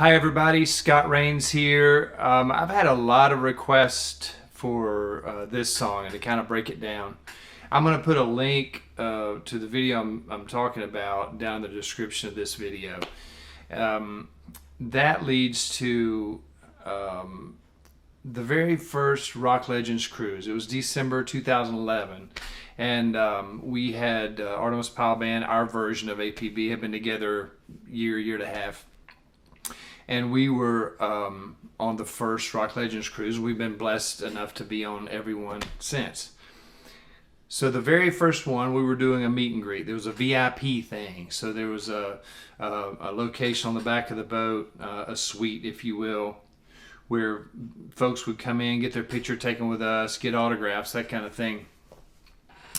Hi everybody, Scott Raines here. I've had a lot of requests for this song, and to kind of break it down, I'm going to put a link to the video I'm talking about down in the description of this video. That leads to the very first Rock Legends cruise. It was December 2011, and we had Artimus Pyle Band, our version of APB, had been together year and a half. And we were on the first Rock Legends cruise. We've been blessed enough to be on every one since. So the very first one, we were doing a meet and greet. There was a VIP thing. So there was a location on the back of the boat, a suite, if you will, where folks would come in, get their picture taken with us, get autographs, that kind of thing.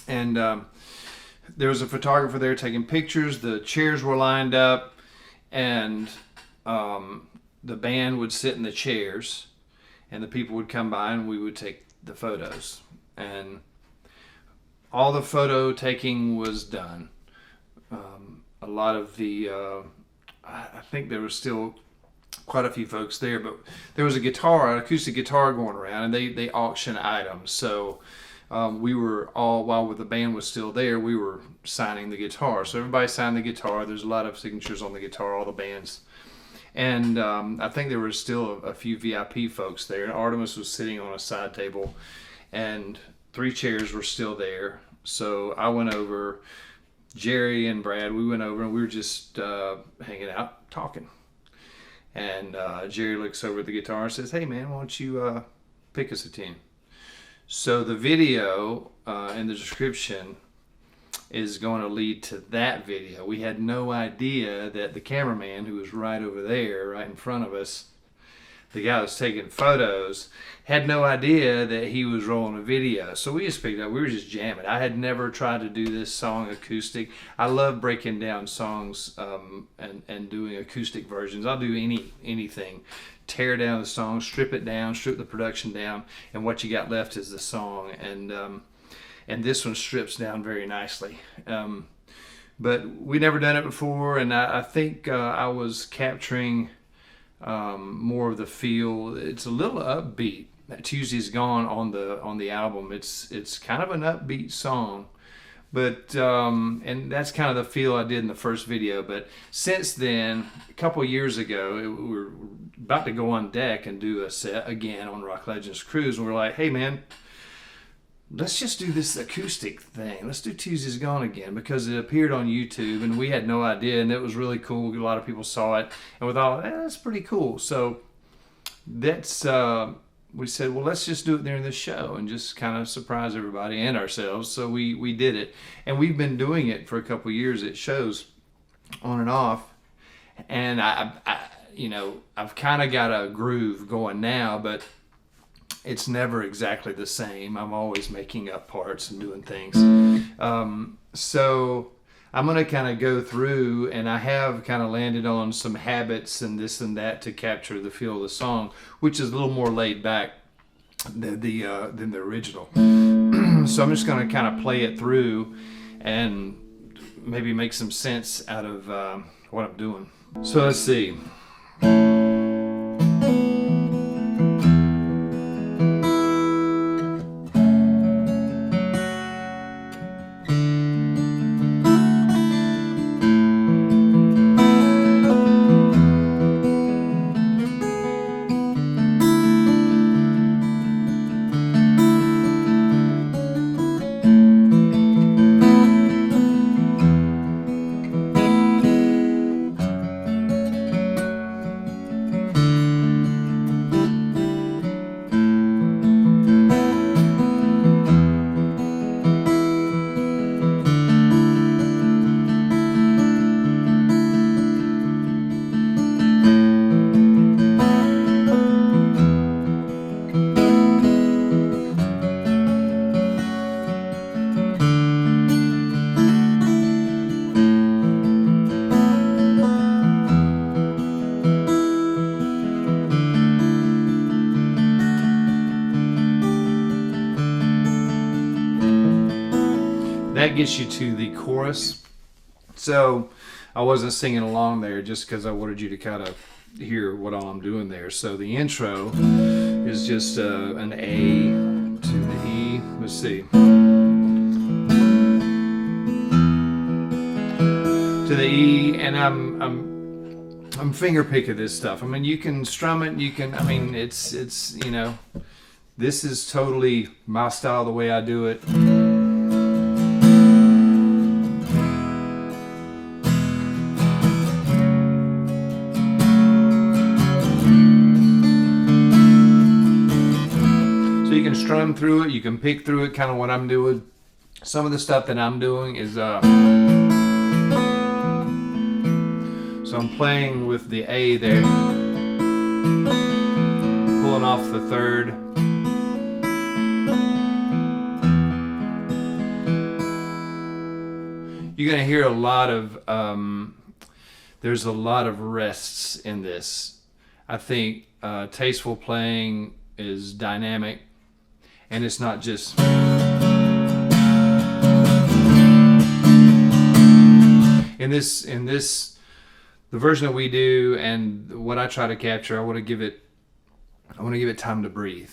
And there was a photographer there taking pictures. The chairs were lined up, and the band would sit in the chairs, and the people would come by, and we would take the photos. And all the photo taking was done. A lot of the, I think there was still quite a few folks there, but there was a guitar, an acoustic guitar going around, and they auction items. So we were all, while the band was still there, we were signing the guitar. So everybody signed the guitar. There's a lot of signatures on the guitar, all the bands. And I think there were still a few VIP folks there. And Artimus was sitting on a side table, and 3 chairs were still there. So I went over, Jerry and Brad, we went over, and we were just hanging out, talking. And Jerry looks over at the guitar and says, "Hey man, why don't you pick us a tune?" So the video in the description is going to lead to that video. We had no idea that the cameraman, who was right over there, right in front of us, the guy that was taking photos, had no idea that he was rolling a video. So we just picked up, we were just jamming. I had never tried to do this song acoustic. I love breaking down songs and doing acoustic versions. I'll do anything. Tear down the song, strip it down, strip the production down, and what you got left is the song. And this one strips down very nicely. But we never done it before, and I think I was capturing more of the feel. It's a little upbeat. Tuesday's Gone on the album. It's kind of an upbeat song, but and that's kind of the feel I did in the first video. But since then, a couple years ago, we were about to go on deck and do a set again on Rock Legends Cruise, and we're like, "Hey man, let's just do this acoustic thing. Let's do Tuesday's Gone again," because it appeared on YouTube and we had no idea, and it was really cool. A lot of people saw it, and we thought, that's pretty cool. So that's we said, well, let's just do it during this show and just kind of surprise everybody and ourselves. So we did it, and we've been doing it for a couple years at shows, on and off. And I've kind of got a groove going now, but it's never exactly the same. I'm always making up parts and doing things. So I'm going to kind of go through, and I have kind of landed on some habits and this and that to capture the feel of the song, which is a little more laid back than the original. So I'm just going to kind of play it through and maybe make some sense out of what I'm doing. So let's see. That gets you to the chorus. So I wasn't singing along there just because I wanted you to kind of hear what all I'm doing there. So the intro is just an A to the E. Let's see. To the E, and I'm finger picking this stuff. I mean, you can strum it. You can. I mean, it's you know, this is totally my style, the way I do it. So you can strum through it. You can pick through it. Kind of what I'm doing. Some of the stuff that I'm doing is so I'm playing with the A there, pulling off the third. You're gonna hear a lot of, there's a lot of rests in this. I think tasteful playing is dynamic, and it's not just in this. The version that we do and what I try to capture, I want to give it time to breathe.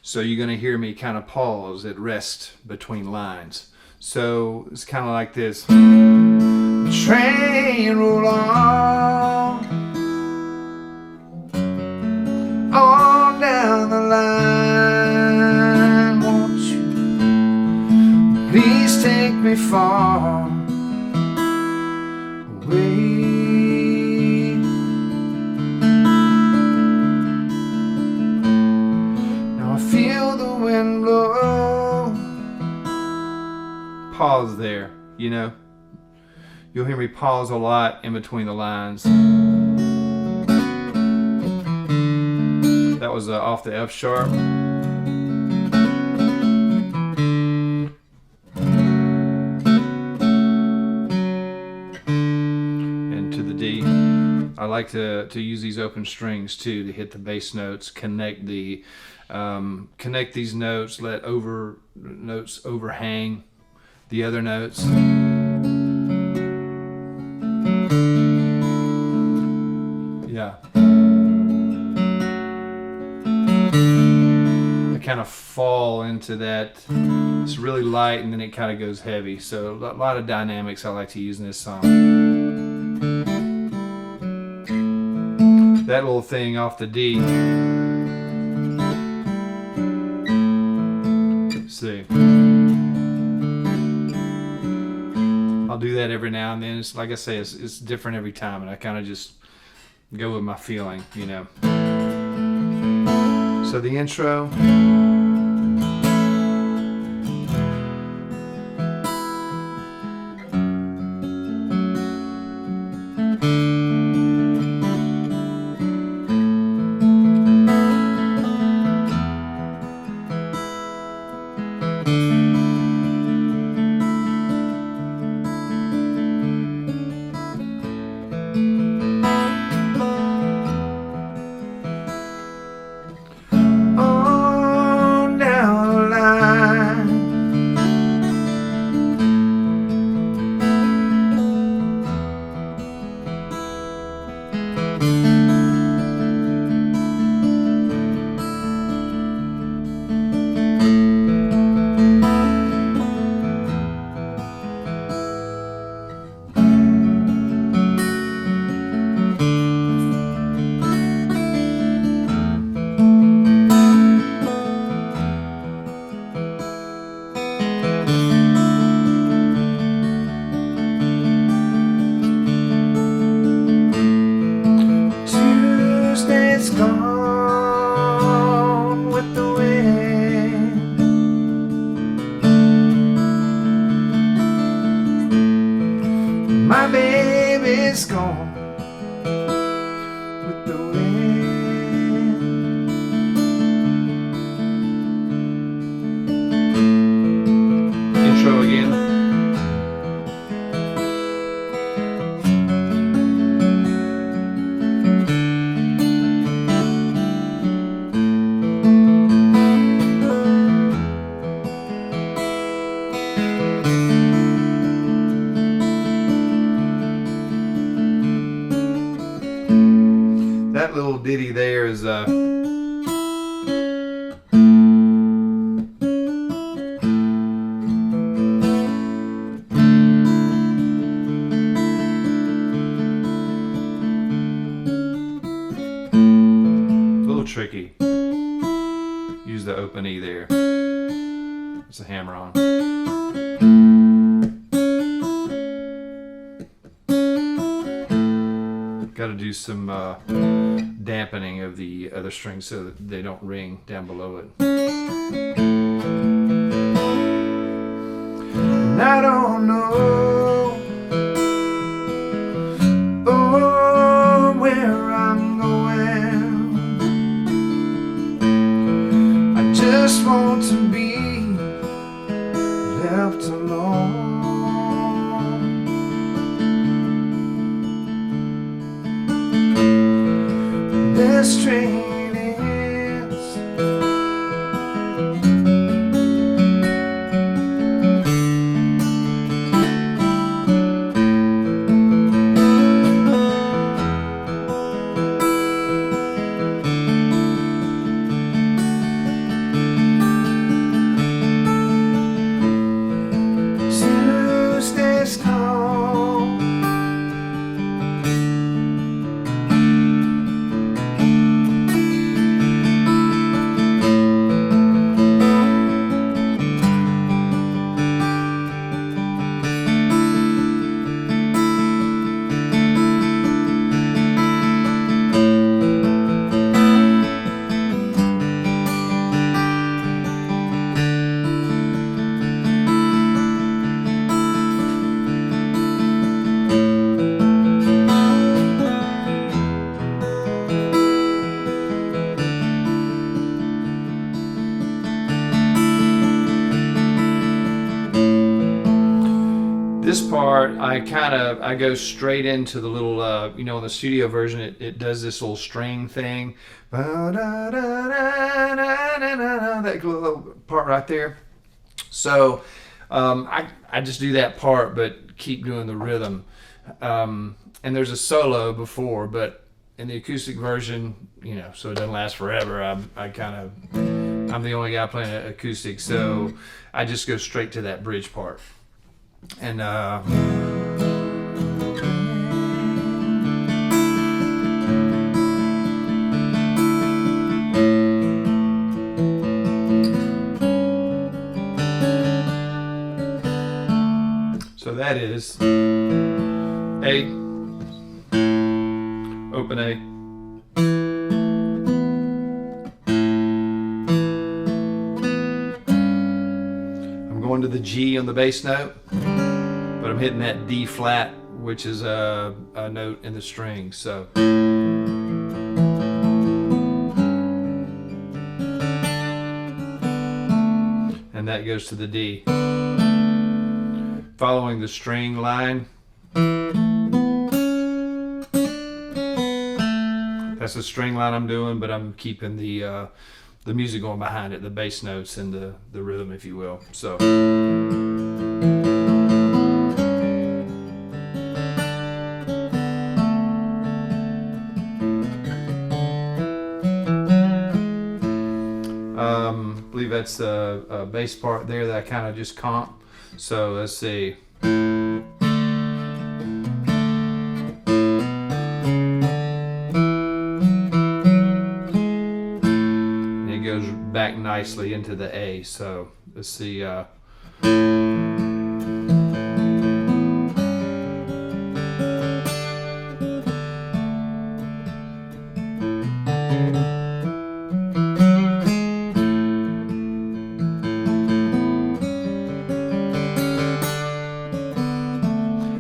So you're going to hear me kind of pause at rest between lines. So it's kind of like this. Train roll on down the line. Won't you please take me far away? Wind blow. Pause there, you know. You'll hear me pause a lot in between the lines. That was off the F sharp. And to the D. I like to use these open strings too to hit the bass notes, connect these notes, let notes overhang the other notes. Yeah. I kind of fall into that. It's really light and then it kind of goes heavy. So a lot of dynamics I like to use in this song. That little thing off the D. See, I'll do that every now and then. It's like I say, it's different every time, and I kind of just go with my feeling, you know. So the intro. that little ditty there is tricky. Use the open E there. It's a hammer on. Got to do some dampening of the other strings so that they don't ring down below it. And I don't know where I'm going. Just want to be left alone. This train ends. This part, I go straight into the little, you know, in the studio version, it does this little string thing. That little part right there. So I just do that part, but keep doing the rhythm. And there's a solo before, but in the acoustic version, you know, so it doesn't last forever. I'm the only guy playing acoustic, so I just go straight to that bridge part. And so that is A, open A, I'm going to the G on the bass note, but I'm hitting that D flat, which is a note in the string. So and that goes to the D. Following the string line, that's the string line I'm doing, but I'm keeping the music going behind it, the bass notes and the rhythm, if you will. So I believe that's a bass part there that I kind of just comp. So let's see. And it goes back nicely into the A. So let's see.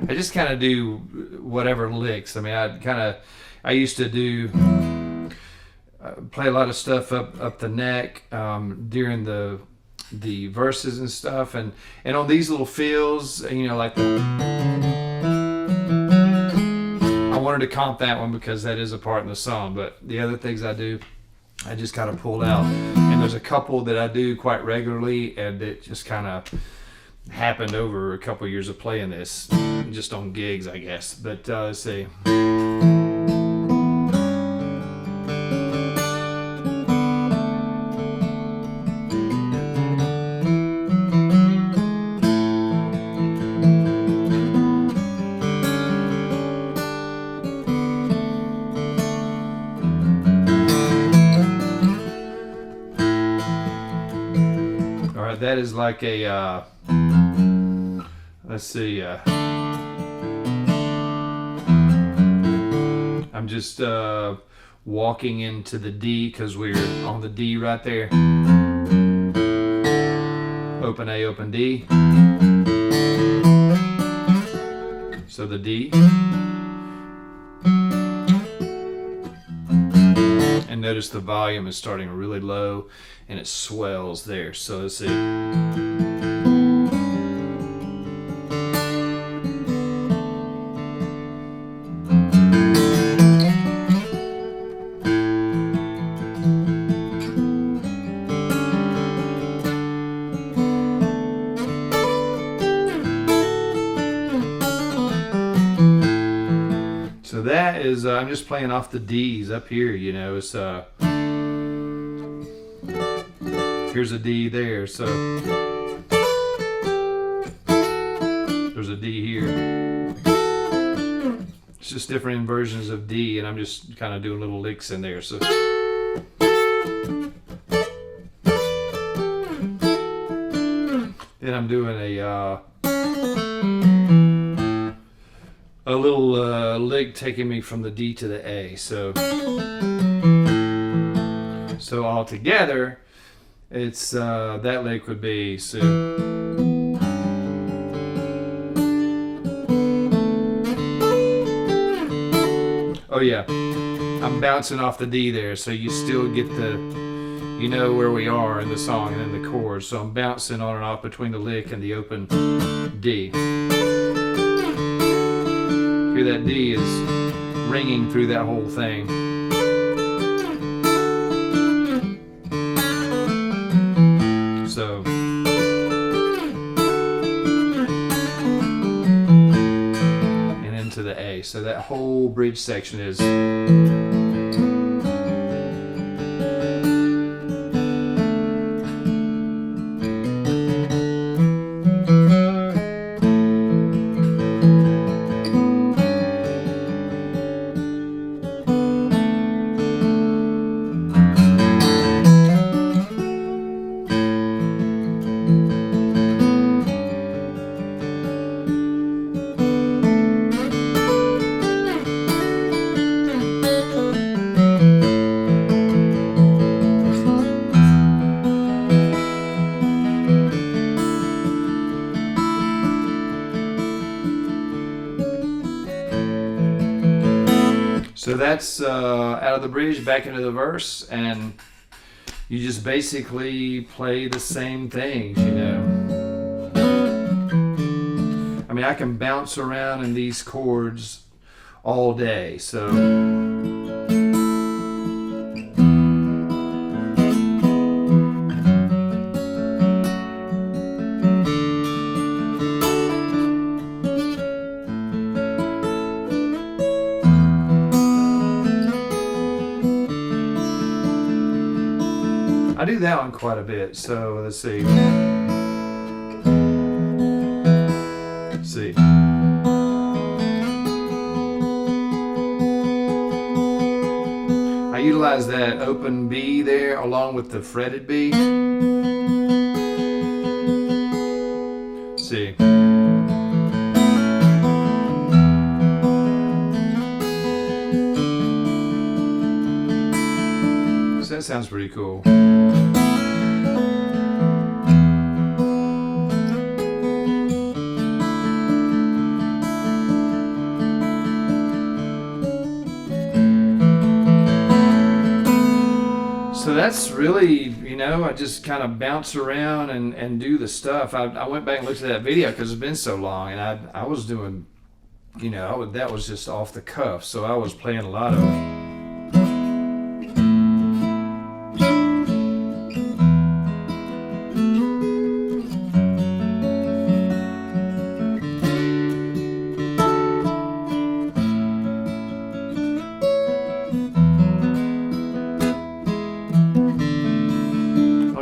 I just kind of do whatever licks. I mean, I used to do play a lot of stuff up the neck during the verses and stuff, and on these little fills, you know, like I wanted to comp that one because that is a part in the song. But the other things I do, I just kind of pull out, and there's a couple that I do quite regularly, and it just kind of happened over a couple of years of playing this, just on gigs, I guess. But let's see. that is like a, let's see, I'm just walking into the D because we're on the D right there. Open A, open D. So the D. And notice the volume is starting really low and it swells there. So let's see. So that is, I'm just playing off the D's up here, you know, it's, here's a D there, so there's a D here. It's just different inversions of D, and I'm just kind of doing little licks in there, so. Then I'm doing a little lick taking me from the D to the A. So all together, it's that lick would be so. Oh yeah, I'm bouncing off the D there, so you still get the, you know where we are in the song and in the chords. So I'm bouncing on and off between the lick and the open D. Here that D is ringing through that whole thing. So and into the A. So that whole bridge section is. So that's out of the bridge back into the verse, and you just basically play the same things, you know. I mean, I can bounce around in these chords all day, so. I do that one quite a bit, so let's see. Let's see. I utilize that open B there along with the fretted B. Let's see. So that sounds pretty cool. So that's really, you know, I just kind of bounce around and do the stuff. I went back and looked at that video because it's been so long, and I was doing, you know, that was just off the cuff. So I was playing a lot of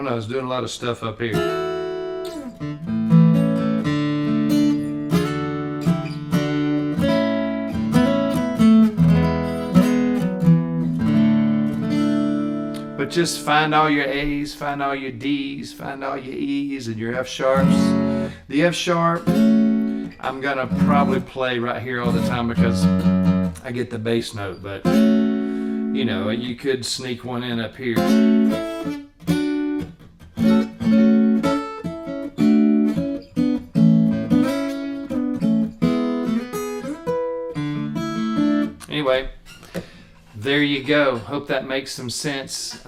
I was doing a lot of stuff up here. But But just find all your A's, find all your D's, find all your E's and your F sharps. The F sharp, I'm gonna probably play right here all the time because I get the bass note, but you know, you could sneak one in up here. Anyway, there you go. Hope that makes some sense.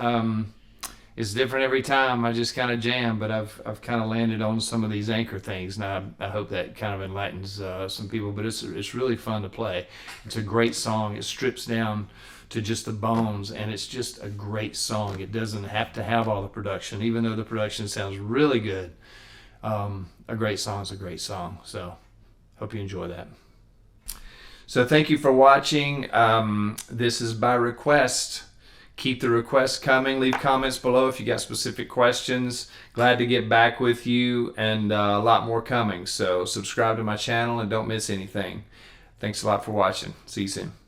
It's different every time. I just kind of jam, but I've kind of landed on some of these anchor things. Now I hope that kind of enlightens some people. But it's really fun to play. It's a great song. It strips down to just the bones, and it's just a great song. It doesn't have to have all the production, even though the production sounds really good. A great song is a great song. So hope you enjoy that. So thank you for watching. This is by request. Keep the requests coming. Leave comments below if you got specific questions. Glad to get back with you, and a lot more coming. So subscribe to my channel and don't miss anything. Thanks a lot for watching. See you soon.